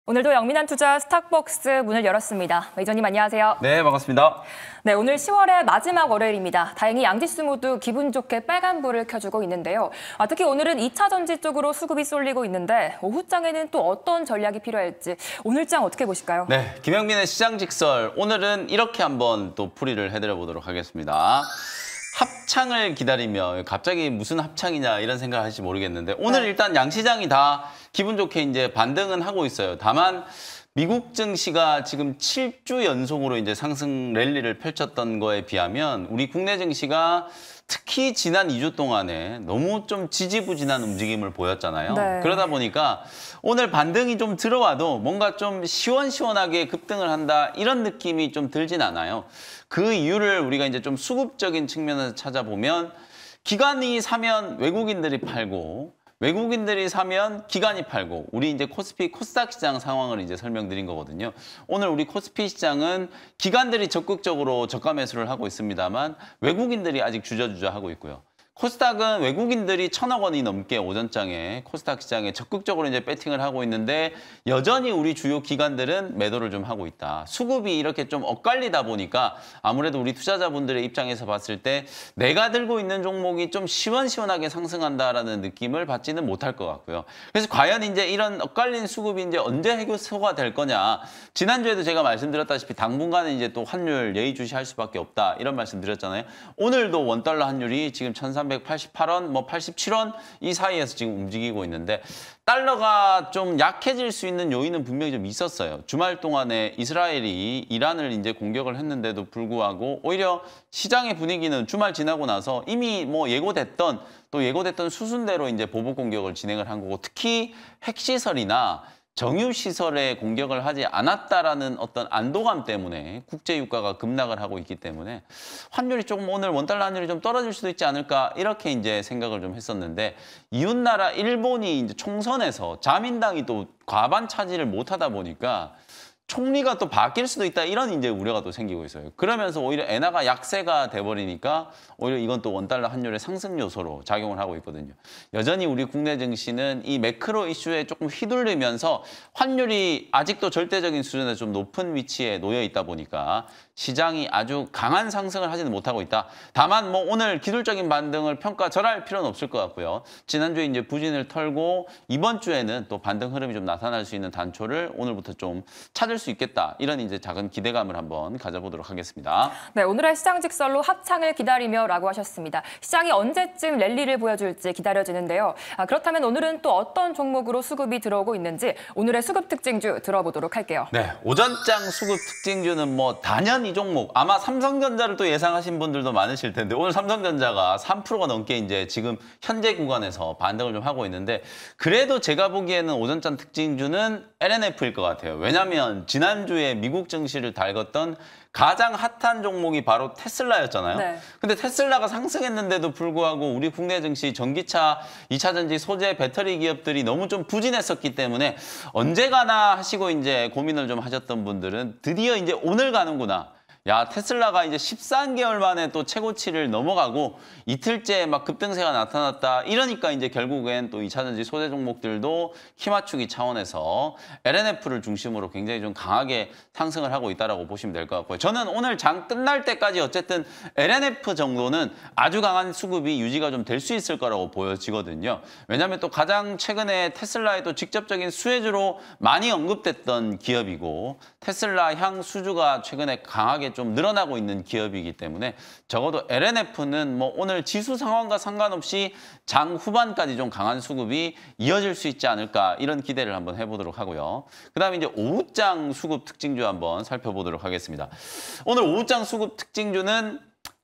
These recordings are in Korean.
오늘도 영민한 투자 스탁벅스 문을 열었습니다. 이전님 안녕하세요. 네, 반갑습니다. 네, 오늘 10월의 마지막 월요일입니다. 다행히 양지수 모두 기분 좋게 빨간불을 켜주고 있는데요. 특히 오늘은 2차 전지 쪽으로 수급이 쏠리고 있는데 오후장에는 또 어떤 전략이 필요할지 오늘 장 어떻게 보실까요? 네, 김영민의 시장 직설. 오늘은 이렇게 한번 또 풀이를 해드려 보도록 하겠습니다. 합창을 기다리며 갑자기 무슨 합창이냐 이런 생각을 하실지 모르겠는데 오늘 일단 양시장이 다 기분 좋게 이제 반등은 하고 있어요. 다만 미국 증시가 지금 7주 연속으로 이제 상승 랠리를 펼쳤던 거에 비하면 우리 국내 증시가 특히 지난 2주 동안에 너무 좀 지지부진한 움직임을 보였잖아요. 네. 그러다 보니까 오늘 반등이 좀 들어와도 뭔가 좀 시원시원하게 급등을 한다 이런 느낌이 좀 들진 않아요. 그 이유를 우리가 이제 좀 수급적인 측면에서 찾아보면 기관이 사면 외국인들이 팔고 외국인들이 사면 기관이 팔고 우리 이제 코스피 코스닥 시장 상황을 이제 설명드린 거거든요. 오늘 우리 코스피 시장은 기관들이 적극적으로 저가 매수를 하고 있습니다만 외국인들이 아직 주저주저 하고 있고요. 코스닥은 외국인들이 1,000억 원이 넘게 오전장에 코스닥 시장에 적극적으로 이제 배팅을 하고 있는데 여전히 우리 주요 기관들은 매도를 좀 하고 있다. 수급이 이렇게 좀 엇갈리다 보니까 아무래도 우리 투자자분들의 입장에서 봤을 때 내가 들고 있는 종목이 좀 시원시원하게 상승한다라는 느낌을 받지는 못할 것 같고요. 그래서 과연 이제 이런 엇갈린 수급이 이제 언제 해소가 될 거냐. 지난주에도 제가 말씀드렸다시피 당분간은 이제 또 환율 예의주시할 수밖에 없다. 이런 말씀 드렸잖아요. 오늘도 원달러 환율이 지금 1,388원, 뭐 87원 이 사이에서 지금 움직이고 있는데 달러가 좀 약해질 수 있는 요인은 분명히 좀 있었어요. 주말 동안에 이스라엘이 이란을 이제 공격을 했는데도 불구하고 오히려 시장의 분위기는 주말 지나고 나서 이미 뭐 예고됐던 수순대로 이제 보복 공격을 진행을 한 거고 특히 핵시설이나 정유시설에 공격을 하지 않았다라는 어떤 안도감 때문에 국제유가가 급락을 하고 있기 때문에 환율이 조금 오늘 원달러 환율이 좀 떨어질 수도 있지 않을까 이렇게 이제 생각을 좀 했었는데 이웃나라 일본이 이제 총선에서 자민당이 또 과반 차지를 못하다 보니까 총리가 또 바뀔 수도 있다 이런 이제 우려가 또 생기고 있어요. 그러면서 오히려 엔화가 약세가 돼버리니까 오히려 이건 또 원달러 환율의 상승 요소로 작용을 하고 있거든요. 여전히 우리 국내 증시는 이 매크로 이슈에 조금 휘둘리면서 환율이 아직도 절대적인 수준에 좀 높은 위치에 놓여 있다 보니까 시장이 아주 강한 상승을 하지는 못하고 있다. 다만 뭐 오늘 기술적인 반등을 평가절하할 필요는 없을 것 같고요. 지난주에 이제 부진을 털고 이번 주에는 또 반등 흐름이 좀 나타날 수 있는 단초를 오늘부터 좀 찾을 수 있겠다. 이런 이제 작은 기대감을 한번 가져보도록 하겠습니다. 네, 오늘의 시장 직설로 합창을 기다리며라고 하셨습니다. 시장이 언제쯤 랠리를 보여줄지 기다려지는데요. 그렇다면 오늘은 또 어떤 종목으로 수급이 들어오고 있는지 오늘의 수급 특징주 들어보도록 할게요. 네, 오전장 수급 특징주는 뭐 단연 이 종목 아마 삼성전자를 또 예상하신 분들도 많으실 텐데 오늘 삼성전자가 3%가 넘게 이제 지금 현재 구간에서 반등을 좀 하고 있는데 그래도 제가 보기에는 오전장 특징주는 LNF일 것 같아요. 왜냐하면 지난주에 미국 증시를 달궜던 가장 핫한 종목이 바로 테슬라였잖아요. 네. 근데 테슬라가 상승했는데도 불구하고 우리 국내 증시 전기차, 2차 전지 소재 배터리 기업들이 너무 좀 부진했었기 때문에 언제 가나 하시고 이제 고민을 좀 하셨던 분들은 드디어 이제 오늘 가는구나. 야, 테슬라가 이제 13개월 만에 또 최고치를 넘어가고 이틀째 막 급등세가 나타났다. 이러니까 이제 결국엔 또 2차 전지 소재 종목들도 키 맞추기 차원에서 LNF를 중심으로 굉장히 좀 강하게 상승을 하고 있다라고 보시면 될 것 같고요. 저는 오늘 장 끝날 때까지 어쨌든 LNF 정도는 아주 강한 수급이 유지가 좀 될 수 있을 거라고 보여지거든요. 왜냐하면 또 가장 최근에 테슬라의 또 직접적인 수혜주로 많이 언급됐던 기업이고 테슬라 향 수주가 최근에 강하게 좀 늘어나고 있는 기업이기 때문에 적어도 LNF는 뭐 오늘 지수 상황과 상관없이 장 후반까지 좀 강한 수급이 이어질 수 있지 않을까 이런 기대를 한번 해보도록 하고요. 그다음에 이제 오후장 수급 특징주 한번 살펴보도록 하겠습니다. 오늘 오후장 수급 특징주는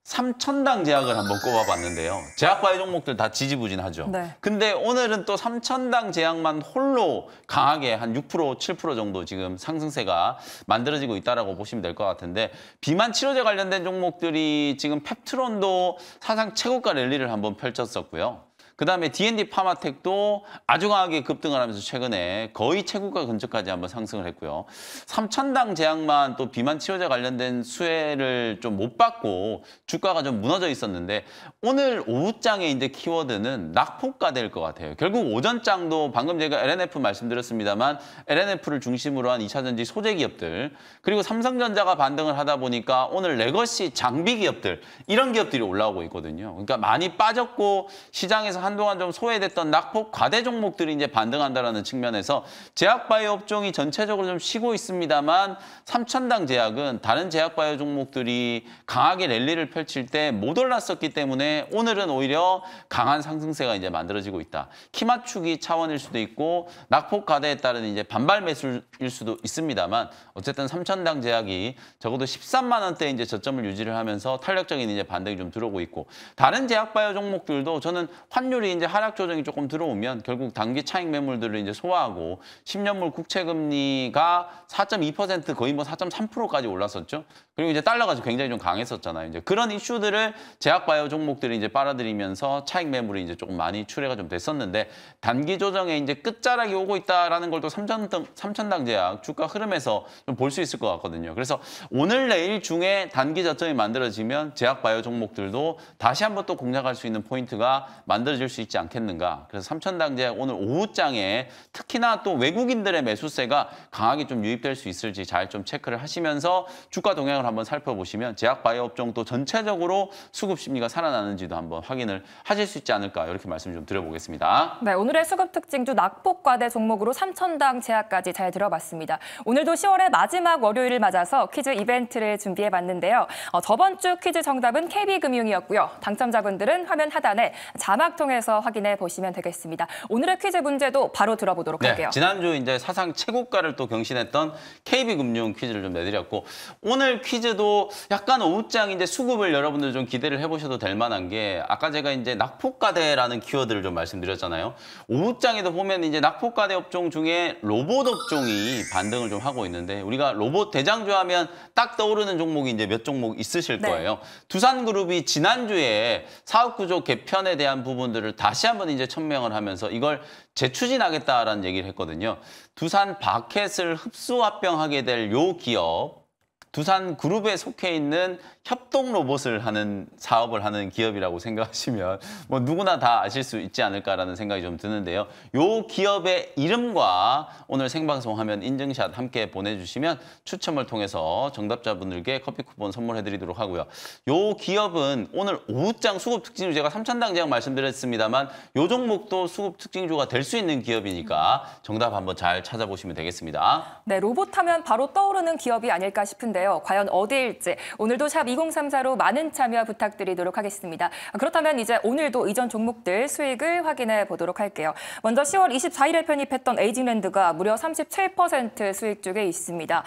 3,000당 제약을 한번 꼽아봤는데요. 제약바이오 종목들 다 지지부진하죠. 네. 근데 오늘은 또 3,000당 제약만 홀로 강하게 한 6%, 7% 정도 지금 상승세가 만들어지고 있다라고 보시면 될 것 같은데 비만 치료제 관련된 종목들이 지금 펩트론도 사상 최고가 랠리를 한번 펼쳤었고요. 그다음에 D&D 파마텍도 아주 강하게 급등을 하면서 최근에 거의 최고가 근처까지 한번 상승을 했고요. 삼천당 제약만 또 비만 치료제 관련된 수혜를 좀 못 받고 주가가 좀 무너져 있었는데 오늘 오후장에 이제 키워드는 낙폭가 될 것 같아요. 결국 오전장도 방금 제가 LNF 말씀드렸습니다만 LNF를 중심으로 한 2차전지 소재 기업들 그리고 삼성전자가 반등을 하다 보니까 오늘 레거시 장비 기업들 이런 기업들이 올라오고 있거든요. 그러니까 많이 빠졌고 시장에서 한동안 좀 소외됐던 낙폭 과대 종목들이 이제 반등한다라는 측면에서 제약바이오 업종이 전체적으로 좀 쉬고 있습니다만 삼천당 제약은 다른 제약바이오 종목들이 강하게 랠리를 펼칠 때 못 올랐었기 때문에 오늘은 오히려 강한 상승세가 이제 만들어지고 있다. 키 맞추기 차원일 수도 있고 낙폭 과대에 따른 이제 반발 매수일 수도 있습니다만 어쨌든 삼천당 제약이 적어도 13만 원대 이제 저점을 유지를 하면서 탄력적인 이제 반등이 좀 들어오고 있고 다른 제약바이오 종목들도 저는 환율이 이제 하락 조정이 조금 들어오면 결국 단기 차익 매물들을 이제 소화하고 10년물 국채 금리가 4.2% 거의 뭐 4.3%까지 올랐었죠. 그리고 이제 달러가 굉장히 좀 강했었잖아요. 이제 그런 이슈들을 제약바이오 종목들이 이제 빨아들이면서 차익 매물이 이제 조금 많이 출회가 좀 됐었는데 단기 조정에 이제 끝자락이 오고 있다라는 걸 또 삼천당 제약 주가 흐름에서 좀 볼 수 있을 것 같거든요. 그래서 오늘 내일 중에 단기 저점이 만들어지면 제약바이오 종목들도 다시 한번 또 공략할 수 있는 포인트가 만들어질 수 있지 않겠는가. 그래서 삼천당 제약 오늘 오후장에 특히나 또 외국인들의 매수세가 강하게 좀 유입될 수 있을지 잘 좀 체크를 하시면서 주가 동향을 한번 살펴보시면 제약바이오 업종도 전체적으로 수급 심리가 살아나는지도 한번 확인을 하실 수 있지 않을까 이렇게 말씀 좀 드려보겠습니다. 네, 오늘의 수급 특징주 낙폭 과대 종목으로 삼천당 제약까지 잘 들어봤습니다. 오늘도 10월의 마지막 월요일을 맞아서 퀴즈 이벤트를 준비해봤는데요. 저번 주 퀴즈 정답은 KB금융이었고요. 당첨자분들은 화면 하단에 자막 통해서 확인해 보시면 되겠습니다. 오늘의 퀴즈 문제도 바로 들어보도록 할게요. 지난주 이제 사상 최고가를 또 경신했던 KB금융 퀴즈를 좀 내드렸고 오늘 퀴즈도 약간 오후장 이제 수급을 여러분들 좀 기대를 해보셔도 될 만한 게 아까 제가 이제 낙폭과대라는 키워드를 좀 말씀드렸잖아요. 오후장에도 보면 이제 낙폭과대 업종 중에 로봇 업종이 반등을 좀 하고 있는데 우리가 로봇 대장주 하면 딱 떠오르는 종목이 이제 몇 종목 있으실 거예요. 두산그룹이 지난주에 사업구조 개편에 대한 부분들을 다시 한번 이제 천명을 하면서 이걸 재추진하겠다라는 얘기를 했거든요. 두산 바켓을 흡수 합병하게 될 요 기업 두산그룹에 속해 있는 협동 로봇을 하는 사업을 하는 기업이라고 생각하시면 뭐 누구나 다 아실 수 있지 않을까라는 생각이 좀 드는데요. 요 기업의 이름과 오늘 생방송 화면 인증샷 함께 보내주시면 추첨을 통해서 정답자분들께 커피 쿠폰 선물해드리도록 하고요. 요 기업은 오늘 오후장 수급 특징주 제가 삼천당 제약 말씀드렸습니다만 요 종목도 수급 특징주가 될 수 있는 기업이니까 정답 한번 잘 찾아보시면 되겠습니다. 네, 로봇 하면 바로 떠오르는 기업이 아닐까 싶은데요. 과연 어디일지 오늘도 샵 2034로 많은 참여 부탁드리도록 하겠습니다. 그렇다면 이제 오늘도 이전 종목들 수익을 확인해 보도록 할게요. 먼저 10월 24일에 편입했던 에이징랜드가 무려 37% 수익 쪽에 있습니다.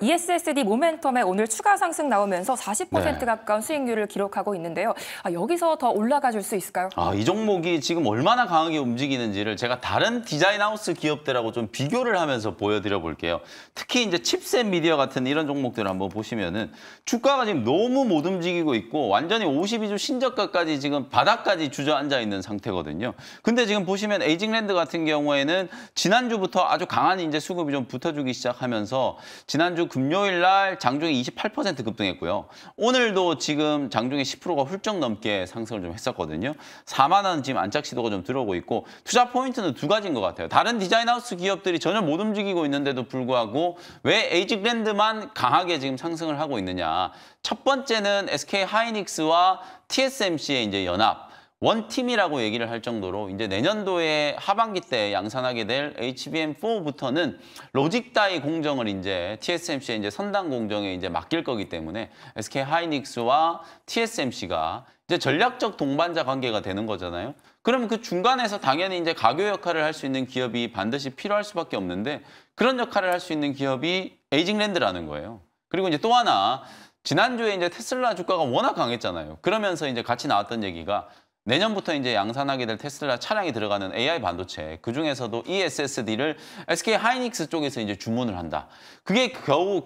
ESSD 모멘텀에 오늘 추가 상승 나오면서 40% 가까운 수익률을 기록하고 있는데요. 여기서 더 올라가 줄 수 있을까요? 이 종목이 지금 얼마나 강하게 움직이는지를 제가 다른 디자인 하우스 기업들하고 좀 비교를 하면서 보여드려 볼게요. 특히 이제 칩셋 미디어 같은 이런 종목들을 한번 보시면은 주가가 지금 너무 못 움직이고 있고 완전히 52주 신저가까지 지금 바닥까지 주저앉아 있는 상태거든요. 근데 지금 보시면 에이징랜드 같은 경우에는 지난주부터 아주 강한 이제 수급이 좀 붙어주기 시작하면서 지난주 금요일 날 장중에 28% 급등했고요. 오늘도 지금 장중에 10%가 훌쩍 넘게 상승을 좀 했었거든요. 4만 원 지금 안착 시도가 좀 들어오고 있고 투자 포인트는 두 가지인 것 같아요. 다른 디자인 하우스 기업들이 전혀 못 움직이고 있는데도 불구하고 왜 에이징랜드만 강하게 지금 상승을 하고 있느냐. 첫 번째는 SK 하이닉스와 TSMC의 이제 연합. 원팀이라고 얘기를 할 정도로 이제 내년도에 하반기 때 양산하게 될 HBM4부터는 로직 다이 공정을 이제 TSMC의 이제 선단 공정에 이제 맡길 거기 때문에 SK 하이닉스와 TSMC가 이제 전략적 동반자 관계가 되는 거잖아요. 그러면 그 중간에서 당연히 이제 가교 역할을 할 수 있는 기업이 반드시 필요할 수밖에 없는데 그런 역할을 할 수 있는 기업이 에이징랜드라는 거예요. 그리고 이제 또 하나 지난주에 이제 테슬라 주가가 워낙 강했잖아요. 그러면서 이제 같이 나왔던 얘기가 내년부터 이제 양산하게 될 테슬라 차량이 들어가는 AI 반도체, 그 중에서도 ESSD를 SK 하이닉스 쪽에서 이제 주문을 한다. 그게 겨우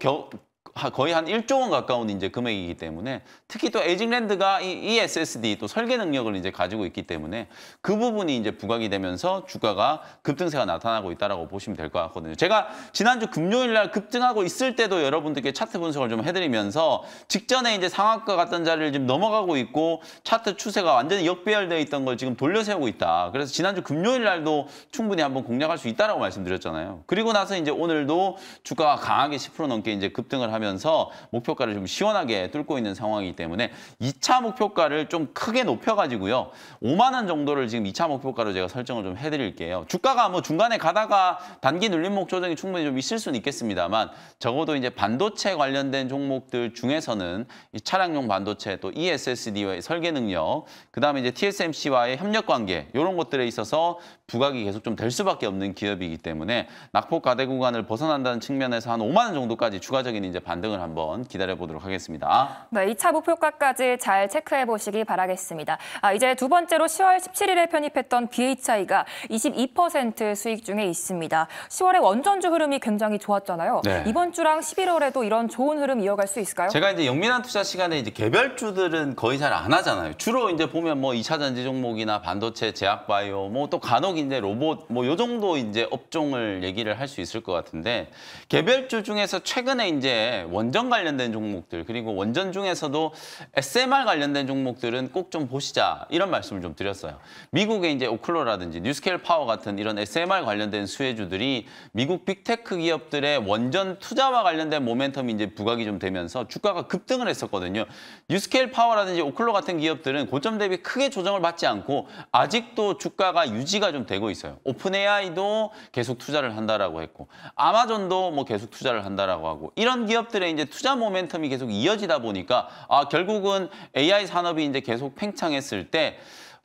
거의 한 1조 원 가까운 이제 금액이기 때문에 특히 또 에이징랜드가 이 ESSD 또 설계 능력을 이제 가지고 있기 때문에 그 부분이 이제 부각이 되면서 주가가 급등세가 나타나고 있다라고 보시면 될 것 같거든요. 제가 지난주 금요일 날 급등하고 있을 때도 여러분들께 차트 분석을 좀 해드리면서 직전에 이제 상한가 같던 자리를 지금 넘어가고 있고 차트 추세가 완전히 역배열되어 있던 걸 지금 돌려세우고 있다. 그래서 지난주 금요일 날도 충분히 한번 공략할 수 있다라고 말씀드렸잖아요. 그리고 나서 이제 오늘도 주가가 강하게 10% 넘게 이제 급등을 하면서 목표가를 좀 시원하게 뚫고 있는 상황이기 때문에 2차 목표가를 좀 크게 높여가지고요. 5만 원 정도를 지금 2차 목표가로 제가 설정을 좀 해드릴게요. 주가가 뭐 중간에 가다가 단기 눌림목 조정이 충분히 좀 있을 수는 있겠습니다만 적어도 이제 반도체 관련된 종목들 중에서는 이 차량용 반도체 또 ESSD와의 설계 능력, 그다음에 이제 TSMC와의 협력 관계 이런 것들에 있어서 부각이 계속 좀 될 수밖에 없는 기업이기 때문에 낙폭 가대 구간을 벗어난다는 측면에서 한 5만 원 정도까지 추가적인 이제 반등을 한번 기다려 보도록 하겠습니다. 네, 2차 목표가까지 잘 체크해 보시기 바라겠습니다. 이제 두 번째로 10월 17일에 편입했던 BHI가 22% 수익 중에 있습니다. 10월에 원전주 흐름이 굉장히 좋았잖아요. 네. 이번 주랑 11월에도 이런 좋은 흐름 이어갈 수 있을까요? 제가 이제 영민한 투자 시간에 이제 개별주들은 거의 잘 안 하잖아요. 주로 이제 보면 뭐 2차 전지 종목이나 반도체, 제약바이오, 뭐 또 간혹 이제 로봇, 뭐 요 정도 이제 업종을 얘기를 할 수 있을 것 같은데 개별주 중에서 최근에 이제 원전 관련된 종목들 그리고 원전 중에서도 SMR 관련된 종목들은 꼭 좀 보시자 이런 말씀을 좀 드렸어요. 미국의 이제 오클로라든지 뉴스케일 파워 같은 이런 SMR 관련된 수혜주들이 미국 빅테크 기업들의 원전 투자와 관련된 모멘텀이 이제 부각이 좀 되면서 주가가 급등을 했었거든요. 뉴스케일 파워라든지 오클로 같은 기업들은 고점 대비 크게 조정을 받지 않고 아직도 주가가 유지가 좀 되고 있어요. 오픈 AI도 계속 투자를 한다라고 했고 아마존도 뭐 계속 투자를 한다라고 하고 이런 기업들의 이제 투자 모멘텀이 계속 이어지다 보니까 결국은 AI 산업이 이제 계속 팽창했을 때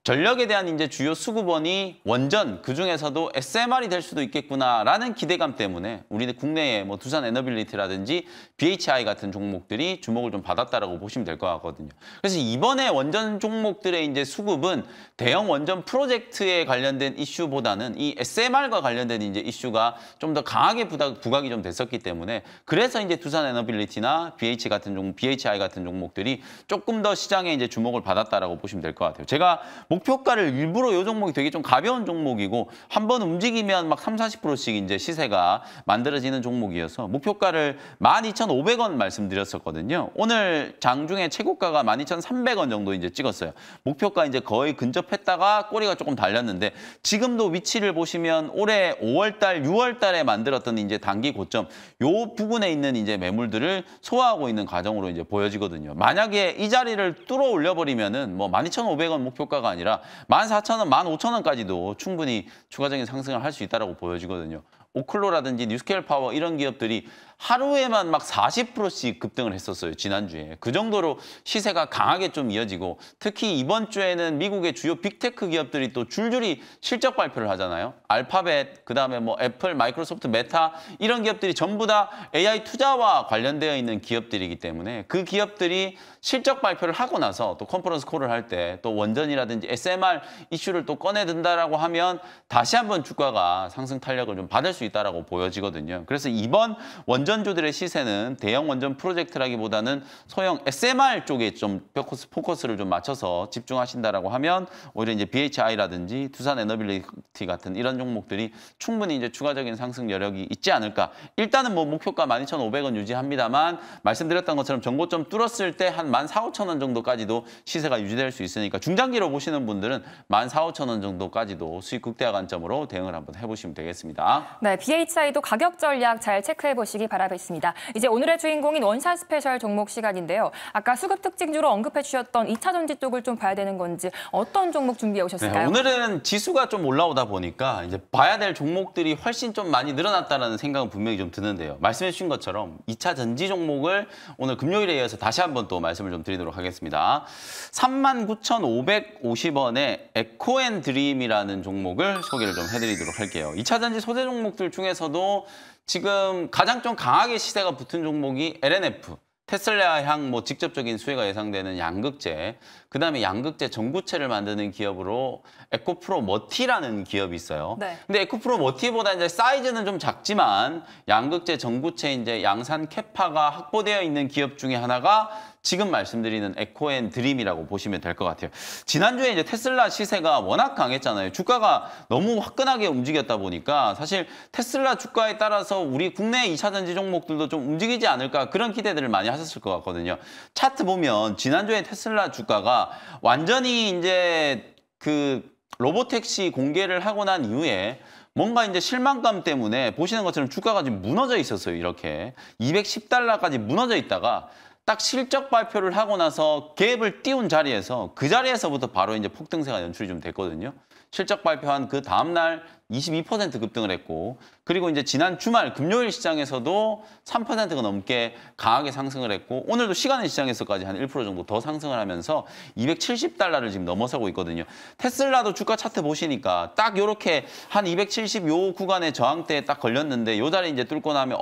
전력에 대한 이제 주요 수급원이 원전 그중에서도 SMR이 될 수도 있겠구나라는 기대감 때문에 우리 국내에 뭐 두산 에너빌리티라든지 BHI 같은 종목들이 주목을 좀 받았다라고 보시면 될 것 같거든요. 그래서 이번에 원전 종목들의 이제 수급은 대형 원전 프로젝트에 관련된 이슈보다는 이 SMR과 관련된 이제 이슈가 좀 더 강하게 부각이 좀 됐었기 때문에 그래서 이제 두산 에너빌리티나 BHI 같은 종목들이 조금 더 시장에 이제 주목을 받았다라고 보시면 될 것 같아요. 제가 목표가를 일부러 이 종목이 되게 좀 가벼운 종목이고 한번 움직이면 막 30~40%씩 이제 시세가 만들어지는 종목이어서 목표가를 12,500원 말씀드렸었거든요. 오늘 장중에 최고가가 12,300원 정도 이제 찍었어요. 목표가 이제 거의 근접했다가 꼬리가 조금 달렸는데 지금도 위치를 보시면 올해 5월달, 6월달에 만들었던 이제 단기 고점 요 부분에 있는 이제 매물들을 소화하고 있는 과정으로 이제 보여지거든요. 만약에 이 자리를 뚫어 올려버리면은 뭐 12,500원 목표가가 아니라 14,000원, 15,000원까지도 충분히 추가적인 상승을 할 수 있다고 보여지거든요. 오클로라든지 뉴스케일 파워 이런 기업들이 하루에만 막 40%씩 급등을 했었어요. 지난주에. 그 정도로 시세가 강하게 좀 이어지고 특히 이번 주에는 미국의 주요 빅테크 기업들이 또 줄줄이 실적 발표를 하잖아요. 알파벳, 그다음에 뭐 애플, 마이크로소프트, 메타 이런 기업들이 전부 다 AI 투자와 관련되어 있는 기업들이기 때문에 그 기업들이 실적 발표를 하고 나서 또 컨퍼런스 콜을 할 때 또 원전이라든지 SMR 이슈를 또 꺼내든다라고 하면 다시 한번 주가가 상승 탄력을 좀 받을 수 있다라고 보여지거든요. 그래서 이번 원전주들의 시세는 대형 원전 프로젝트라기보다는 소형 SMR 쪽에 좀 포커스를 좀 맞춰서 집중하신다라고 하면 오히려 이제 BHI라든지 두산 에너빌리티 같은 이런 종목들이 충분히 이제 추가적인 상승 여력이 있지 않을까. 일단은 뭐 목표가 12,500원 유지합니다만 말씀드렸던 것처럼 전고점 뚫었을 때 한 14,000~15,000원 정도까지도 시세가 유지될 수 있으니까 중장기로 보시는 분들은 14,500원 정도까지도 수익 극대화 관점으로 대응을 한번 해보시면 되겠습니다. 네, BHI도 가격 전략 잘 체크해 보시기 바라겠습니다. 이제 오늘의 주인공인 원샷 스페셜 종목 시간인데요. 아까 수급 특징주로 언급해 주셨던 2차 전지 쪽을 좀 봐야 되는 건지 어떤 종목 준비해 오셨을까요? 네, 오늘은 지수가 좀 올라오다 보니까 이제 봐야 될 종목들이 훨씬 좀 많이 늘어났다는 생각은 분명히 좀 드는데요. 말씀해 주신 것처럼 2차 전지 종목을 오늘 금요일에 이어서 다시 한번 또 말씀을 좀 드리도록 하겠습니다. 39,550원의 에코앤드림이라는 종목을 소개를 좀 해드리도록 할게요. 2차 전지 소재 종목들 중에서도 지금 가장 좀 강하게 시세가 붙은 종목이 LNF, 테슬라향 뭐 직접적인 수혜가 예상되는 양극재, 그다음에 양극재 전구체를 만드는 기업으로 에코프로 머티라는 기업이 있어요. 네. 근데 에코프로 머티보다 이제 사이즈는 좀 작지만 양극재 전구체 이제 양산 캐파가 확보되어 있는 기업 중에 하나가 지금 말씀드리는 에코앤드림이라고 보시면 될 것 같아요. 지난주에 이제 테슬라 시세가 워낙 강했잖아요. 주가가 너무 화끈하게 움직였다 보니까 사실 테슬라 주가에 따라서 우리 국내 2차 전지 종목들도 좀 움직이지 않을까 그런 기대들을 많이 하셨을 것 같거든요. 차트 보면 지난주에 테슬라 주가가 완전히 이제 그 로보택시 공개를 하고 난 이후에 뭔가 이제 실망감 때문에 보시는 것처럼 주가가 지금 무너져 있었어요. 이렇게 210달러까지 무너져 있다가 딱 실적 발표를 하고 나서 갭을 띄운 자리에서 그 자리에서부터 바로 이제 폭등세가 연출이 좀 됐거든요. 실적 발표한 그 다음 날 22% 급등을 했고, 그리고 이제 지난 주말 금요일 시장에서도 3%가 넘게 강하게 상승을 했고, 오늘도 시간의 시장에서까지 한 1% 정도 더 상승을 하면서 270달러를 지금 넘어서고 있거든요. 테슬라도 주가 차트 보시니까 딱 이렇게 한 270 요 구간의 저항대에 딱 걸렸는데 요 자리 이제 뚫고 나면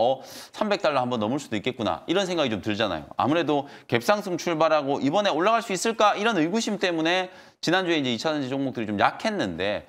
300달러 한번 넘을 수도 있겠구나 이런 생각이 좀 들잖아요. 아무래도 갭상승 출발하고 이번에 올라갈 수 있을까 이런 의구심 때문에 지난주에 이제 2차 전지 종목들이 좀 약했는데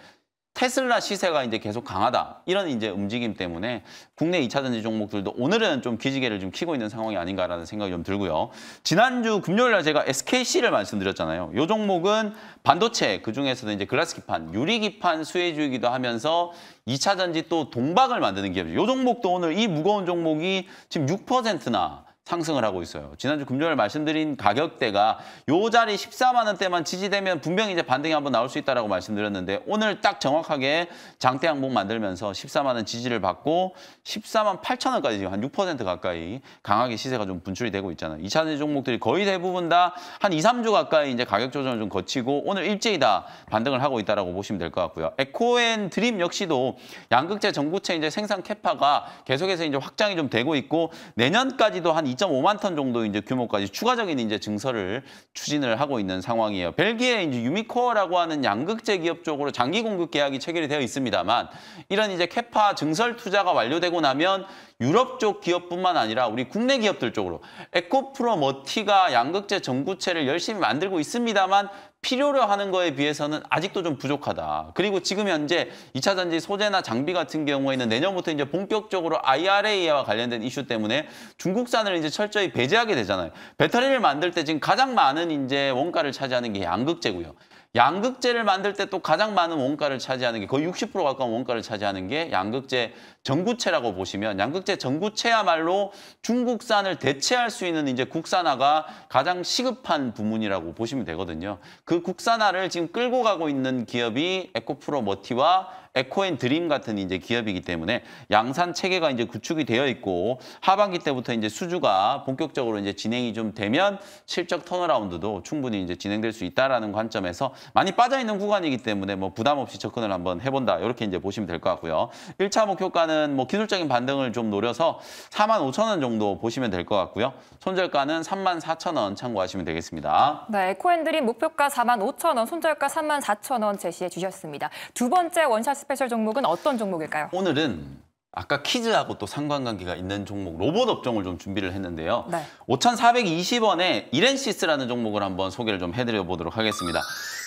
테슬라 시세가 이제 계속 강하다. 이런 이제 움직임 때문에 국내 2차 전지 종목들도 오늘은 좀 기지개를 좀 켜고 있는 상황이 아닌가라는 생각이 좀 들고요. 지난주 금요일 날 제가 SKC를 말씀드렸잖아요. 이 종목은 반도체, 그중에서도 이제 글라스 기판, 유리 기판 수혜주이기도 하면서 2차 전지 또 동박을 만드는 기업이죠. 이 종목도 오늘 이 무거운 종목이 지금 6%나 상승을 하고 있어요. 지난주 금요일 말씀드린 가격대가 요 자리 14만 원대만 지지되면 분명히 이제 반등이 한번 나올 수 있다라고 말씀드렸는데 오늘 딱 정확하게 장대 항목 만들면서 14만 원 지지를 받고 14만 8천 원까지 지금 한 6% 가까이 강하게 시세가 좀 분출이 되고 있잖아요. 2차 전지 종목들이 거의 대부분 다 한 2, 3주 가까이 이제 가격 조정을 좀 거치고 오늘 일제히 다 반등을 하고 있다라고 보시면 될 것 같고요. 에코앤드림 역시도 양극재 전구체 이제 생산 캐파가 계속해서 이제 확장이 좀 되고 있고 내년까지도 한 2.5만 톤 정도 이제 규모까지 추가적인 이제 증설을 추진을 하고 있는 상황이에요. 벨기에 이제 유미코어라고 하는 양극재 기업 쪽으로 장기 공급 계약이 체결이 되어 있습니다만 이런 이제 캐파 증설 투자가 완료되고 나면 유럽 쪽 기업뿐만 아니라 우리 국내 기업들 쪽으로 에코프로 머티가 양극재 전구체를 열심히 만들고 있습니다만 필요로 하는 거에 비해서는 아직도 좀 부족하다. 그리고 지금 현재 2차 전지 소재나 장비 같은 경우에는 내년부터 이제 본격적으로 IRA와 관련된 이슈 때문에 중국산을 이제 철저히 배제하게 되잖아요. 배터리를 만들 때 지금 가장 많은 이제 원가를 차지하는 게 양극재고요. 양극재를 만들 때 또 가장 많은 원가를 차지하는 게 거의 60% 가까운 원가를 차지하는 게 양극재 전구체라고 보시면 양극재 전구체야말로 중국산을 대체할 수 있는 이제 국산화가 가장 시급한 부문이라고 보시면 되거든요. 그 국산화를 지금 끌고 가고 있는 기업이 에코프로 머티와 에코앤드림 같은 이제 기업이기 때문에 양산 체계가 이제 구축이 되어 있고 하반기 때부터 이제 수주가 본격적으로 이제 진행이 좀 되면 실적 턴어라운드도 충분히 이제 진행될 수 있다라는 관점에서 많이 빠져 있는 구간이기 때문에 뭐 부담 없이 접근을 한번 해본다 이렇게 이제 보시면 될 것 같고요. 1차 목표가는 뭐 기술적인 반등을 좀 노려서 45,000원 정도 보시면 될 것 같고요. 손절가는 34,000원 참고하시면 되겠습니다. 네, 에코앤드림 목표가 45,000원, 손절가 34,000원 제시해 주셨습니다. 두 번째 원샷 스페셜 종목은 어떤 종목일까요? 오늘은 아까 퀴즈하고 또 상관관계가 있는 종목 로봇 업종을 좀 준비를 했는데요. 네. 5,420원에 이렌시스라는 종목을 한번 소개를 좀 해드려 보도록 하겠습니다.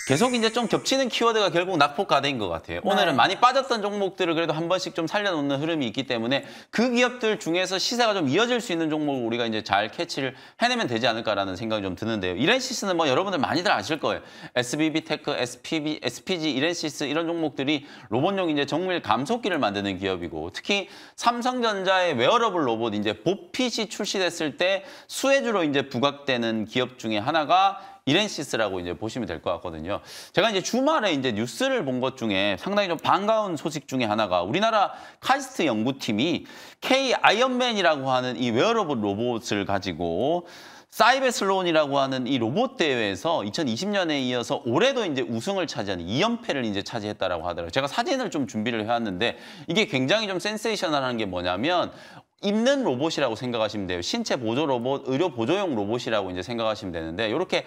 계속 이제 좀 겹치는 키워드가 결국 낙폭과대인 것 같아요. 오늘은 많이 빠졌던 종목들을 그래도 한 번씩 좀 살려놓는 흐름이 있기 때문에 그 기업들 중에서 시세가 좀 이어질 수 있는 종목을 우리가 이제 잘 캐치를 해내면 되지 않을까라는 생각이 좀 드는데요. 이렌시스는 뭐 여러분들 많이들 아실 거예요. SBB테크, SPG, 이렌시스 이런 종목들이 로봇용 이제 정밀 감속기를 만드는 기업이고 특히 삼성전자의 웨어러블 로봇 이제 보핏이 출시됐을 때 수혜주로 이제 부각되는 기업 중에 하나가 이렌시스라고 이제 보시면 될 것 같거든요. 제가 이제 주말에 이제 뉴스를 본 것 중에 상당히 좀 반가운 소식 중에 하나가 우리나라 카이스트 연구팀이 K 아이언맨이라고 하는 이 웨어러블 로봇을 가지고 사이베슬론이라고 하는 이 로봇 대회에서 2020년에 이어서 올해도 이제 우승을 차지하는 2연패를 이제 차지했다라고 하더라고요. 제가 사진을 좀 준비를 해왔는데 이게 굉장히 좀 센세이셔널한 게 뭐냐면 입는 로봇이라고 생각하시면 돼요. 신체 보조 로봇, 의료 보조용 로봇이라고 이제 생각하시면 되는데 이렇게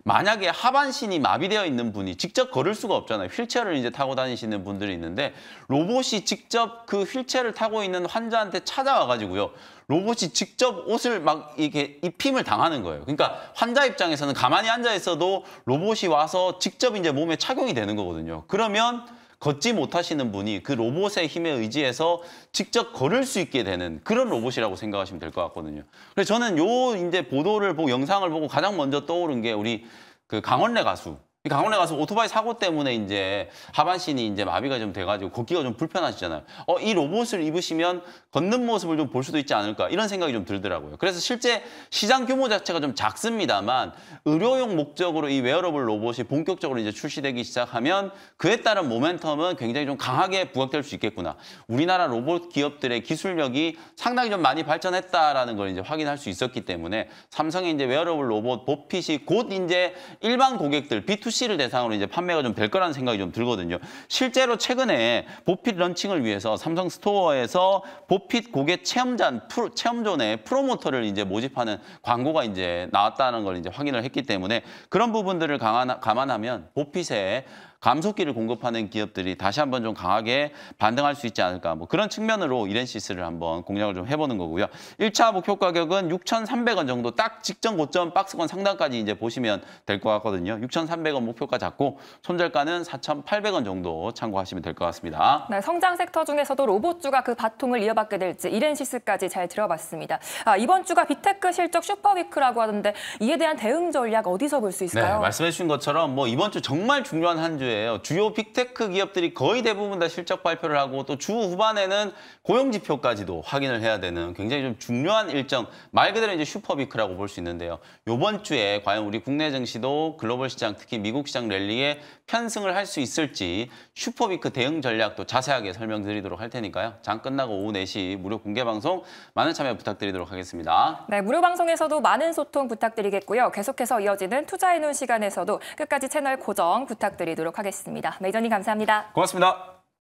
만약에 하반신이 마비되어 있는 분이 직접 걸을 수가 없잖아요. 휠체어를 이제 타고 다니시는 분들이 있는데 로봇이 직접 그 휠체어를 타고 있는 환자한테 찾아와 가지고요. 로봇이 직접 옷을 막 이렇게 입힘을 당하는 거예요. 그러니까 환자 입장에서는 가만히 앉아 있어도 로봇이 와서 직접 이제 몸에 착용이 되는 거거든요. 그러면 걷지 못하시는 분이 그 로봇의 힘에 의지해서 직접 걸을 수 있게 되는 그런 로봇이라고 생각하시면 될 것 같거든요. 그래서 저는 요 이제 보도를 보고 영상을 보고 가장 먼저 떠오른 게 우리 그 강원래 가수. 이 강원래 가수 오토바이 사고 때문에 이제 하반신이 이제 마비가 좀 돼가지고 걷기가 좀 불편하시잖아요. 이 로봇을 입으시면 걷는 모습을 좀 볼 수도 있지 않을까 이런 생각이 좀 들더라고요. 그래서 실제 시장 규모 자체가 좀 작습니다만 의료용 목적으로 이 웨어러블 로봇이 본격적으로 이제 출시되기 시작하면 그에 따른 모멘텀은 굉장히 좀 강하게 부각될 수 있겠구나. 우리나라 로봇 기업들의 기술력이 상당히 좀 많이 발전했다라는 걸 이제 확인할 수 있었기 때문에 삼성의 이제 웨어러블 로봇 보핏이 곧 이제 일반 고객들 B2C를 대상으로 이제 판매가 좀 될 거라는 생각이 좀 들거든요. 실제로 최근에 보핏 런칭을 위해서 삼성 스토어에서 보핏 고객 체험존의 프로모터를 이제 모집하는 광고가 이제 나왔다는 걸 이제 확인을 했기 때문에 그런 부분들을 감안하면 보핏에 감속기를 공급하는 기업들이 다시 한번 좀 강하게 반등할 수 있지 않을까. 뭐 그런 측면으로 이렌시스를 한번 공략을 좀 해보는 거고요. 1차 목표 가격은 6,300원 정도 딱 직전 고점 박스권 상단까지 이제 보시면 될 것 같거든요. 6,300원 목표가 잡고 손절가는 4,800원 정도 참고하시면 될 것 같습니다. 네, 성장 섹터 중에서도 로봇주가 그 바통을 이어받게 될지 이렌시스까지 잘 들어봤습니다. 이번 주가 빅테크 실적 슈퍼위크라고 하던데 이에 대한 대응 전략 어디서 볼 수 있을까요? 네, 말씀해 주신 것처럼 뭐 이번 주 정말 중요한 한 주에 주요 빅테크 기업들이 거의 대부분 다 실적 발표를 하고 또 주 후반에는 고용 지표까지도 확인을 해야 되는 굉장히 좀 중요한 일정, 말 그대로 이제 슈퍼비크라고 볼 수 있는데요. 이번 주에 과연 우리 국내 증시도 글로벌 시장, 특히 미국 시장 랠리에 편승을 할 수 있을지 슈퍼비크 대응 전략도 자세하게 설명드리도록 할 테니까요. 장 끝나고 오후 4시 무료 공개 방송 많은 참여 부탁드리도록 하겠습니다. 네, 무료 방송에서도 많은 소통 부탁드리겠고요. 계속해서 이어지는 투자해놓은 시간에서도 끝까지 채널 고정 부탁드리도록 하겠습니다. 매니저님 감사합니다. 고맙습니다.